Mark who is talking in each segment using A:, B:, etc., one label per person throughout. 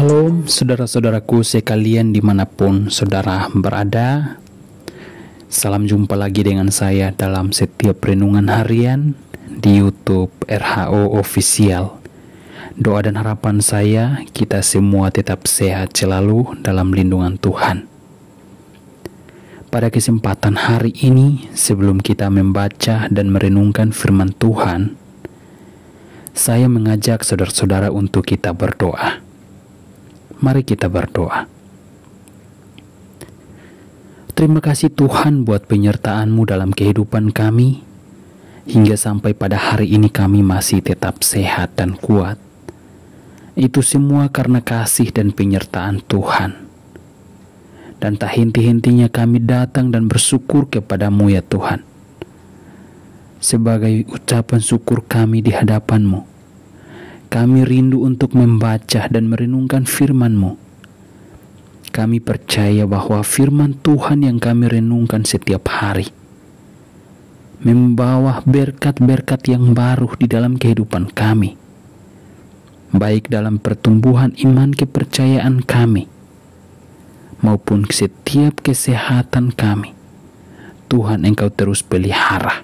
A: Shalom saudara-saudaraku sekalian dimanapun saudara berada. Salam jumpa lagi dengan saya dalam setiap renungan harian di YouTube RHO Official. Doa dan harapan saya kita semua tetap sehat selalu dalam lindungan Tuhan. Pada kesempatan hari ini, sebelum kita membaca dan merenungkan firman Tuhan, saya mengajak saudara-saudara untuk kita berdoa. Mari kita berdoa. Terima kasih Tuhan buat penyertaan-Mu dalam kehidupan kami, hingga sampai pada hari ini kami masih tetap sehat dan kuat. Itu semua karena kasih dan penyertaan Tuhan. Dan tak henti-hentinya kami datang dan bersyukur kepada-Mu ya Tuhan. Sebagai ucapan syukur kami di hadapan-Mu, kami rindu untuk membaca dan merenungkan firman-Mu. Kami percaya bahwa firman Tuhan yang kami renungkan setiap hari membawa berkat-berkat yang baru di dalam kehidupan kami, baik dalam pertumbuhan iman kepercayaan kami, maupun setiap kesehatan kami. Tuhan, Engkau terus pelihara.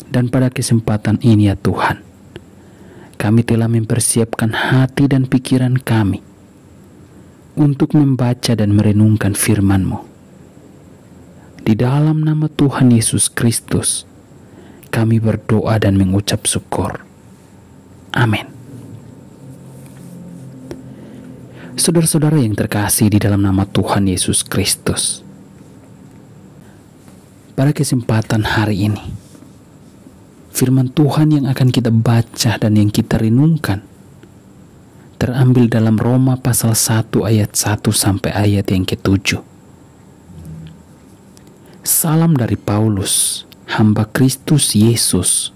A: Dan pada kesempatan ini ya Tuhan, kami telah mempersiapkan hati dan pikiran kami untuk membaca dan merenungkan firman-Mu. Di dalam nama Tuhan Yesus Kristus, kami berdoa dan mengucap syukur. Amin. Saudara-saudara yang terkasih di dalam nama Tuhan Yesus Kristus, pada kesempatan hari ini, firman Tuhan yang akan kita baca dan yang kita renungkan terambil dalam Roma pasal 1 ayat 1 sampai ayat yang ke-7. Salam dari Paulus, hamba Kristus Yesus,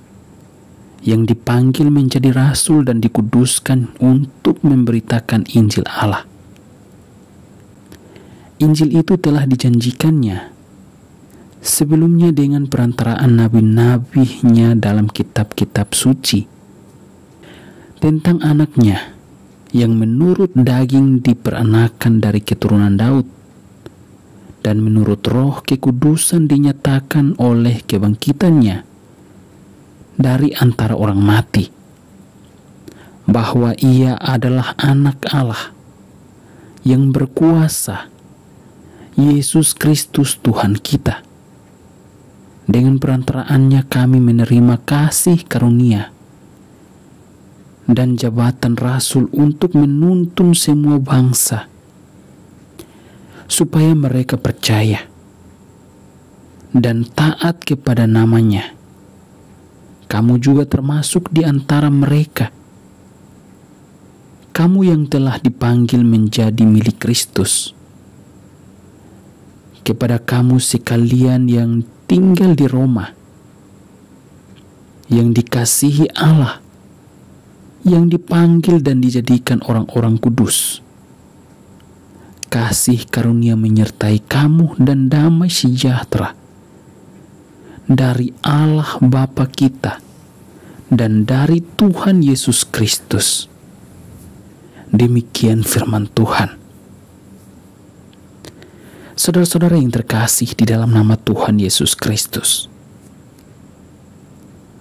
A: yang dipanggil menjadi rasul dan dikuduskan untuk memberitakan Injil Allah. Injil itu telah dijanjikannya sebelumnya dengan perantaraan nabi-nabinya dalam kitab-kitab suci tentang anaknya yang menurut daging diperanakan dari keturunan Daud dan menurut roh kekudusan dinyatakan oleh kebangkitannya dari antara orang mati, bahwa ia adalah anak Allah yang berkuasa, Yesus Kristus Tuhan kita. Dengan perantaraannya kami menerima kasih karunia dan jabatan rasul untuk menuntun semua bangsa, supaya mereka percaya dan taat kepada namanya. Kamu juga termasuk di antara mereka. Kamu yang telah dipanggil menjadi milik Kristus. Kepada kamu sekalian yang tinggal di Roma, yang dikasihi Allah, yang dipanggil dan dijadikan orang-orang kudus, kasih karunia menyertai kamu dan damai sejahtera dari Allah Bapa kita dan dari Tuhan Yesus Kristus. Demikian firman Tuhan. Saudara-saudara yang terkasih di dalam nama Tuhan Yesus Kristus,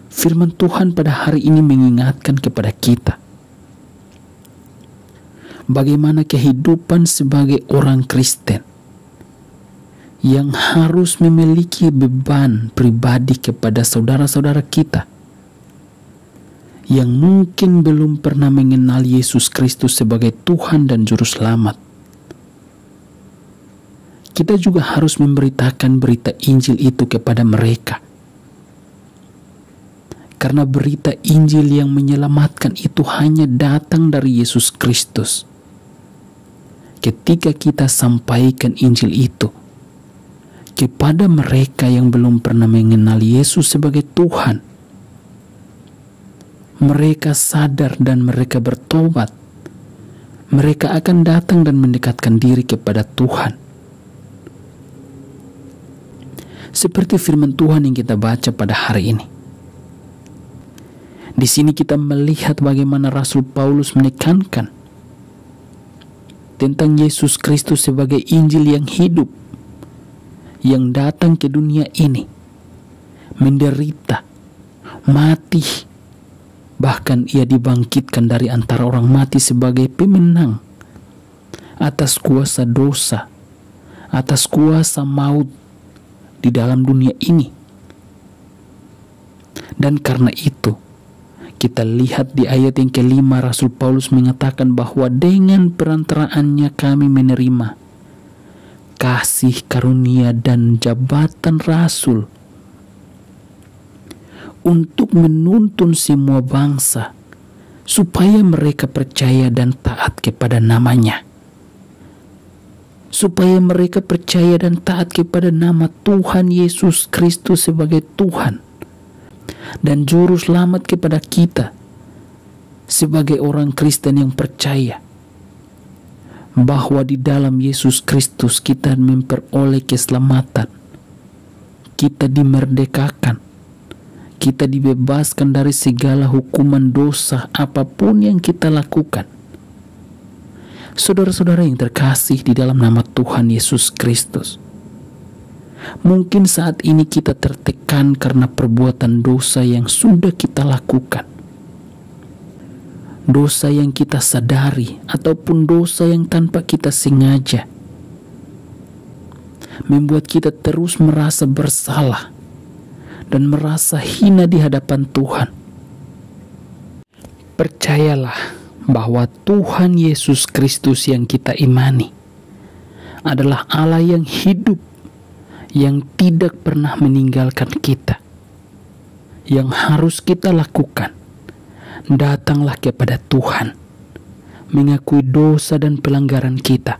A: firman Tuhan pada hari ini mengingatkan kepada kita bagaimana kehidupan sebagai orang Kristen yang harus memiliki beban pribadi kepada saudara-saudara kita yang mungkin belum pernah mengenal Yesus Kristus sebagai Tuhan dan Juru Selamat. Kita juga harus memberitakan berita Injil itu kepada mereka. Karena berita Injil yang menyelamatkan itu hanya datang dari Yesus Kristus. Ketika kita sampaikan Injil itu kepada mereka yang belum pernah mengenal Yesus sebagai Tuhan, mereka sadar dan mereka bertobat. Mereka akan datang dan mendekatkan diri kepada Tuhan. Seperti firman Tuhan yang kita baca pada hari ini. Di sini kita melihat bagaimana Rasul Paulus menekankan tentang Yesus Kristus sebagai Injil yang hidup, yang datang ke dunia ini, menderita, mati, bahkan ia dibangkitkan dari antara orang mati sebagai pemenang atas kuasa dosa, atas kuasa maut di dalam dunia ini. Dan karena itu, kita lihat di ayat yang kelima, Rasul Paulus mengatakan bahwa dengan perantaraannya kami menerima kasih karunia dan jabatan rasul untuk menuntun semua bangsa supaya mereka percaya dan taat kepada namanya. Supaya mereka percaya dan taat kepada nama Tuhan Yesus Kristus sebagai Tuhan dan juru selamat kepada kita sebagai orang Kristen yang percaya bahwa di dalam Yesus Kristus kita memperoleh keselamatan, kita dimerdekakan, kita dibebaskan dari segala hukuman dosa apapun yang kita lakukan. Saudara-saudara yang terkasih di dalam nama Tuhan Yesus Kristus, mungkin saat ini kita tertekan karena perbuatan dosa yang sudah kita lakukan. Dosa yang kita sadari ataupun dosa yang tanpa kita sengaja membuat kita terus merasa bersalah dan merasa hina di hadapan Tuhan. Percayalah bahwa Tuhan Yesus Kristus yang kita imani adalah Allah yang hidup, yang tidak pernah meninggalkan kita. Yang harus kita lakukan, datanglah kepada Tuhan, mengakui dosa dan pelanggaran kita,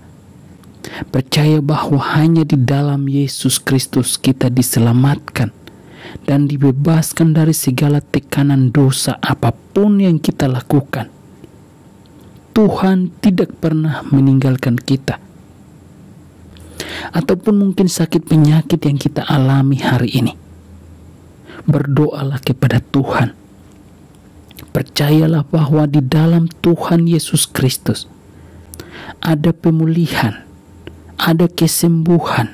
A: percaya bahwa hanya di dalam Yesus Kristus kita diselamatkan dan dibebaskan dari segala tekanan dosa apapun yang kita lakukan. Tuhan tidak pernah meninggalkan kita. Ataupun mungkin sakit penyakit yang kita alami hari ini, berdoalah kepada Tuhan. Percayalah bahwa di dalam Tuhan Yesus Kristus ada pemulihan, ada kesembuhan,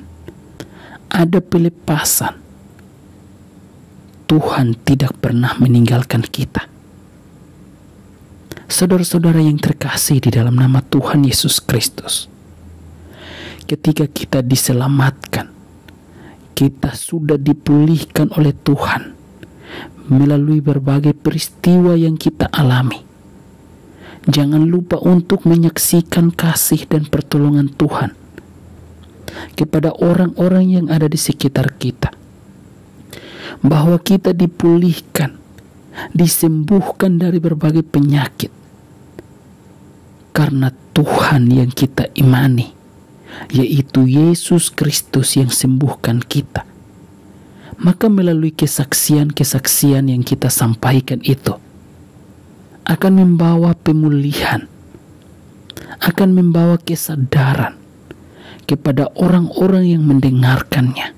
A: ada pelepasan. Tuhan tidak pernah meninggalkan kita. Saudara-saudara yang terkasih di dalam nama Tuhan Yesus Kristus, ketika kita diselamatkan, kita sudah dipulihkan oleh Tuhan melalui berbagai peristiwa yang kita alami. Jangan lupa untuk menyaksikan kasih dan pertolongan Tuhan kepada orang-orang yang ada di sekitar kita, bahwa kita dipulihkan, disembuhkan dari berbagai penyakit karena Tuhan yang kita imani, yaitu Yesus Kristus yang sembuhkan kita. Maka melalui kesaksian-kesaksian yang kita sampaikan itu akan membawa pemulihan, akan membawa kesadaran kepada orang-orang yang mendengarkannya.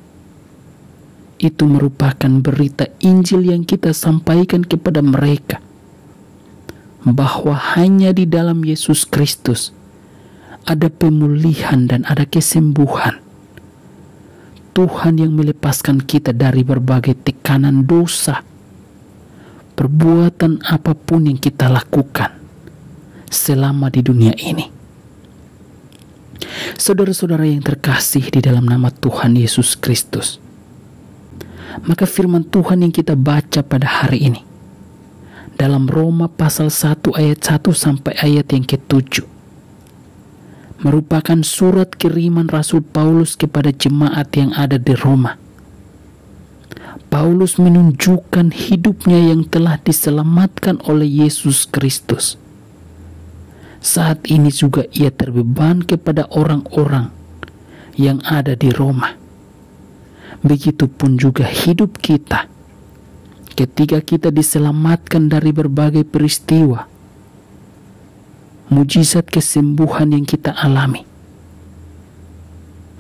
A: Itu merupakan berita Injil yang kita sampaikan kepada mereka, bahwa hanya di dalam Yesus Kristus ada pemulihan dan ada kesembuhan. Tuhan yang melepaskan kita dari berbagai tekanan dosa, perbuatan apapun yang kita lakukan selama di dunia ini. Saudara-saudara yang terkasih di dalam nama Tuhan Yesus Kristus, maka firman Tuhan yang kita baca pada hari ini dalam Roma pasal 1 ayat 1 sampai ayat yang ke-7 merupakan surat kiriman Rasul Paulus kepada jemaat yang ada di Roma. Paulus menunjukkan hidupnya yang telah diselamatkan oleh Yesus Kristus. Saat ini juga ia terbeban kepada orang-orang yang ada di Roma. Begitupun juga hidup kita. Ketika kita diselamatkan dari berbagai peristiwa, mujizat kesembuhan yang kita alami,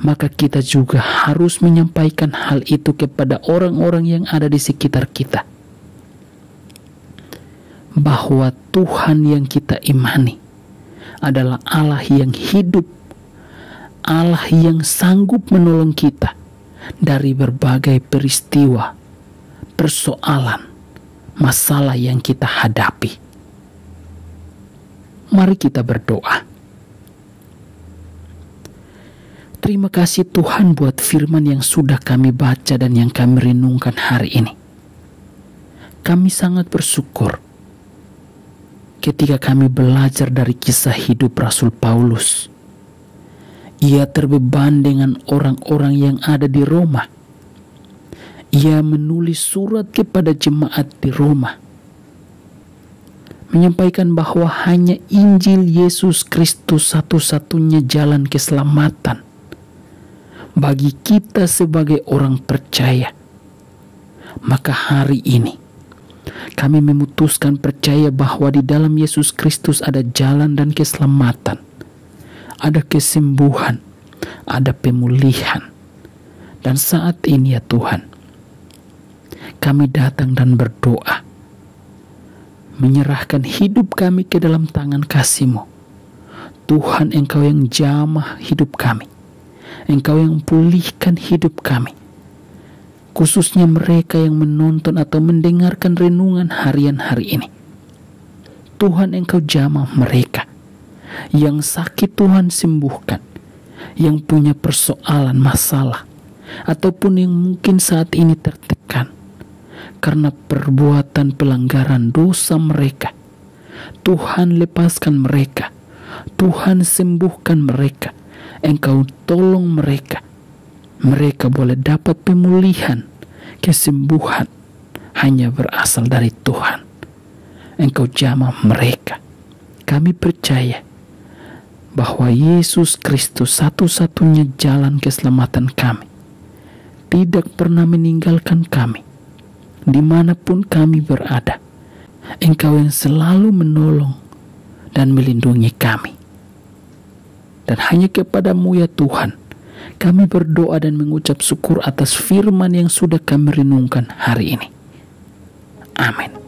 A: maka kita juga harus menyampaikan hal itu kepada orang-orang yang ada di sekitar kita, bahwa Tuhan yang kita imani adalah Allah yang hidup, Allah yang sanggup menolong kita dari berbagai peristiwa, persoalan, masalah yang kita hadapi. Mari kita berdoa. Terima kasih Tuhan buat firman yang sudah kami baca dan yang kami renungkan hari ini. Kami sangat bersyukur ketika kami belajar dari kisah hidup Rasul Paulus. Ia terbeban dengan orang-orang yang ada di Roma. Ia menulis surat kepada jemaat di Roma, menyampaikan bahwa hanya Injil Yesus Kristus satu-satunya jalan keselamatan bagi kita sebagai orang percaya. Maka hari ini kami memutuskan percaya bahwa di dalam Yesus Kristus ada jalan dan keselamatan, ada kesembuhan, ada pemulihan. Dan saat ini ya Tuhan, kami datang dan berdoa, menyerahkan hidup kami ke dalam tangan kasih-Mu. Tuhan, Engkau yang jamah hidup kami, Engkau yang pulihkan hidup kami, khususnya mereka yang menonton atau mendengarkan renungan harian hari ini. Tuhan, Engkau jamah mereka yang sakit, Tuhan sembuhkan, yang punya persoalan, masalah, ataupun yang mungkin saat ini tertekan karena perbuatan pelanggaran dosa mereka. Tuhan, lepaskan mereka, Tuhan sembuhkan mereka, Engkau tolong mereka. Mereka boleh dapat pemulihan, kesembuhan hanya berasal dari Tuhan. Engkau jamah mereka. Kami percaya bahwa Yesus Kristus satu-satunya jalan keselamatan kami, tidak pernah meninggalkan kami dimanapun kami berada. Engkau yang selalu menolong dan melindungi kami. Dan hanya kepada-Mu ya Tuhan, kami berdoa dan mengucap syukur atas firman yang sudah kami renungkan hari ini. Amin.